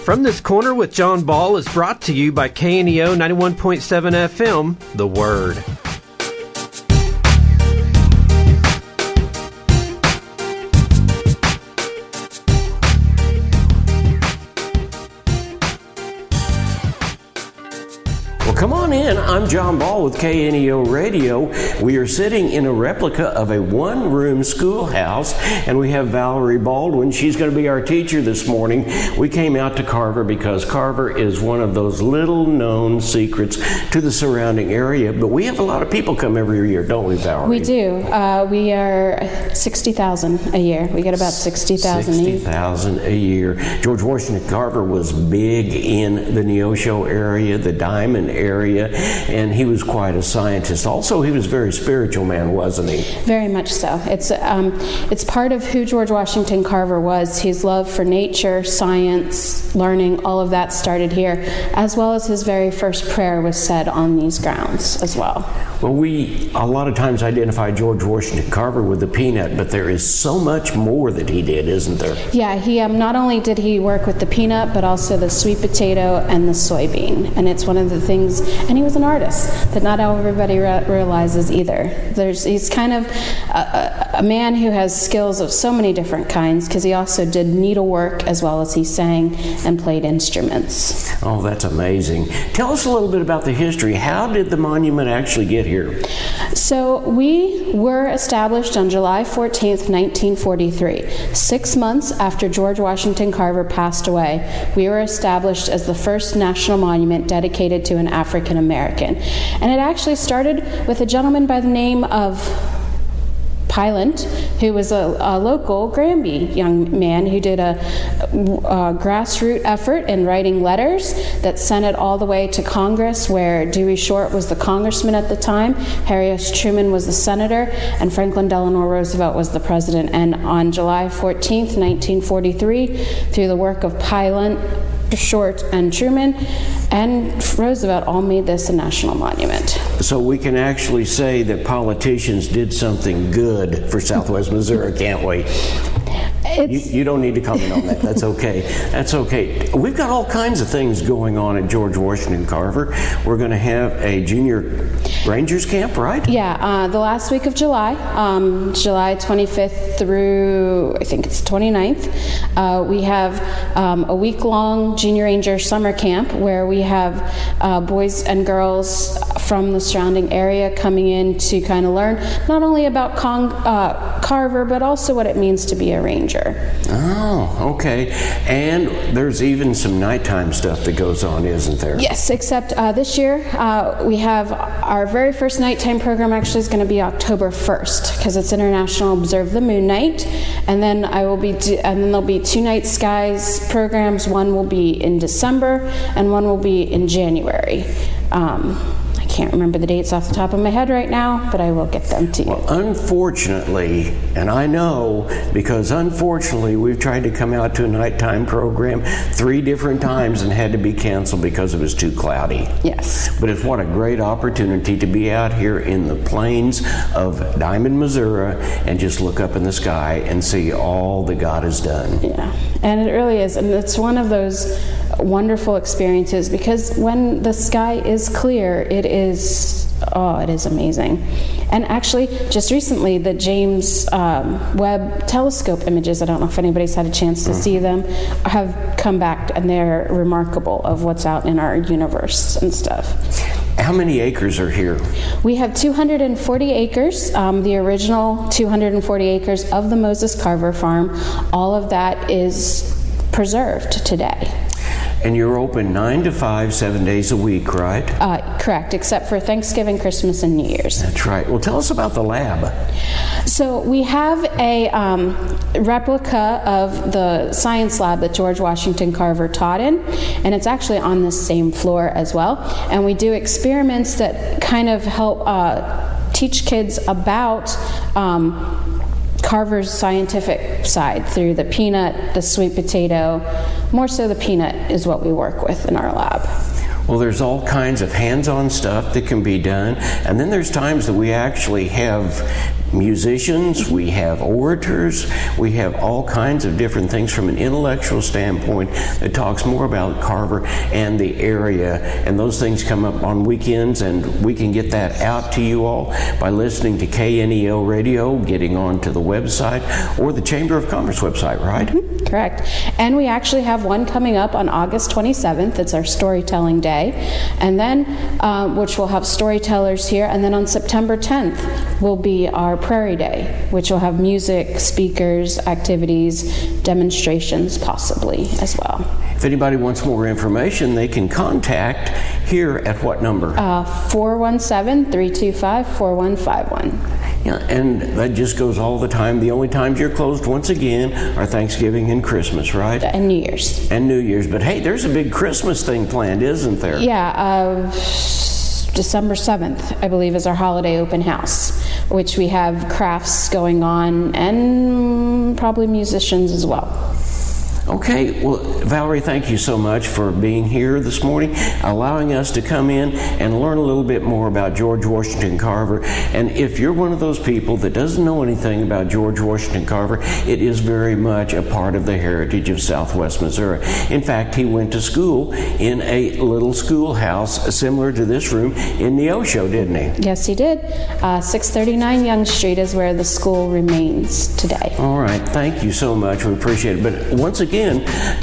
From This Corner with John Ball is brought to you by KNEO 91.7 FM, The Word. Come on in. I'm John Ball with KNEO Radio. We are sitting in a replica of a one-room schoolhouse, and we have Valerie Baldwin. She's going to be our teacher this morning. We came out to Carver because Carver is one of those little-known secrets to the surrounding area, but we have a lot of people come every year, don't we, Valerie? We do. We are 60,000 a year. We get about 60,000 a year. 60,000 a year. George Washington Carver was big in the Neosho area, the Diamond area, and he was quite a scientist. Also, he was a very spiritual man, wasn't he? Very much so. It's part of who George Washington Carver was. His love for nature, science, learning, all of that started here, as well as his very first prayer was said on these grounds as well. Well, we a lot of times identify George Washington Carver with the peanut, but there is so much more that he did, isn't there? Yeah, he not only did he work with the peanut, but also the sweet potato and the soybean. And it's one of the things, and he was an artist that not everybody realizes either. He's kind of a man who has skills of so many different kinds, because he also did needlework as well as he sang and played instruments. Oh, that's amazing. Tell us a little bit about the history. How did the monument actually get here? So we were established on July 14th, 1943. 6 months after George Washington Carver passed away, we were established as the first national monument dedicated to an African American. And it actually started with a gentleman by the name of Pylant, who was a local Granby young man who did a grassroots effort in writing letters that sent it all the way to Congress, where Dewey Short was the congressman at the time, Harry S. Truman was the senator, and Franklin Delano Roosevelt was the president. And on July 14th, 1943, through the work of Pylant, Short, and Truman, and Roosevelt all made this a national monument. So we can actually say that politicians did something good for Southwest Missouri, can't we? You don't need to comment on that. That's okay. That's okay. We've got all kinds of things going on at George Washington Carver. We're going to have a junior Rangers camp, right? Yeah, the last week of July, July 25th through, I think it's 29th, we have a week-long Junior Ranger summer camp where we have boys and girls from the surrounding area coming in to kind of learn not only about Carver, but also what it means to be a Ranger. Oh, okay. And there's even some nighttime stuff that goes on, isn't there? Yes, except this year we have our very first nighttime program actually is going to be October 1st, because it's International Observe the Moon Night, and then and then there'll be 2 night skies programs. One will be in December and one will be in January. I can't remember the dates off the top of my head right now, but I will get them to you. Well, unfortunately, and I know because unfortunately we've tried to come out to a nighttime program 3 different times and had to be canceled because it was too cloudy. Yes. But it's what a great opportunity to be out here in the plains of Diamond, Missouri, and just look up in the sky and see all that God has done. Yeah, and it really is. And it's one of those wonderful experiences, because when the sky is clear, it is amazing. And actually, just recently, the James Webb telescope images, I don't know if anybody's had a chance to see them, have come back, and they're remarkable of what's out in our universe and stuff. How many acres are here? We have 240 acres, the original 240 acres of the Moses Carver farm. All of that is preserved today. And you're open 9 to 5, 7 days a week, right? Correct, except for Thanksgiving, Christmas, and New Year's. That's right. Well, tell us about the lab. So we have a replica of the science lab that George Washington Carver taught in, and it's actually on the same floor as well. And we do experiments that kind of help teach kids about Carver's scientific side through the peanut, the sweet potato. More so the peanut is what we work with in our lab. Well, there's all kinds of hands-on stuff that can be done, and then there's times that we actually have musicians, we have orators, we have all kinds of different things from an intellectual standpoint that talks more about Carver and the area, and those things come up on weekends, and we can get that out to you all by listening to KNEO Radio, getting onto the website or the Chamber of Commerce website, right? Mm-hmm. Correct. And we actually have one coming up on August 27th. It's our storytelling day, and then which will have storytellers here, and then on September 10th will be our Prairie Day, which will have music, speakers, activities, demonstrations possibly as well. If anybody wants more information, they can contact here at what number? 417-325-4151. Yeah, and that just goes all the time. The only times you're closed, once again, are Thanksgiving and Christmas, right? And New Year's. And New Year's. But hey, there's a big Christmas thing planned, isn't there? Yeah, December 7th, I believe, is our holiday open house, which we have crafts going on and probably musicians as well. Okay, well, Valerie, thank you so much for being here this morning, allowing us to come in and learn a little bit more about George Washington Carver. And if you're one of those people that doesn't know anything about George Washington Carver, it is very much a part of the heritage of Southwest Missouri. In fact, he went to school in a little schoolhouse similar to this room in Neosho, didn't he? Yes, he did. 639 Young Street is where the school remains today. All right, thank you so much. We appreciate it. But once again,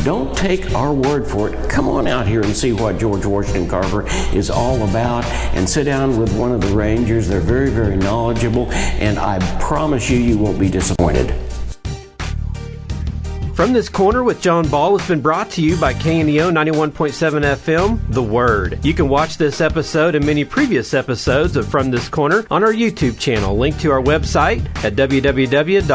don't take our word for it. Come on out here and see what George Washington Carver is all about, and sit down with one of the Rangers. They're very, very knowledgeable, and I promise you won't be disappointed. From This Corner with John Ball has been brought to you by KNEO 91.7 FM, The Word. You can watch this episode and many previous episodes of From This Corner on our YouTube channel, linked to our website at www.kneo.org.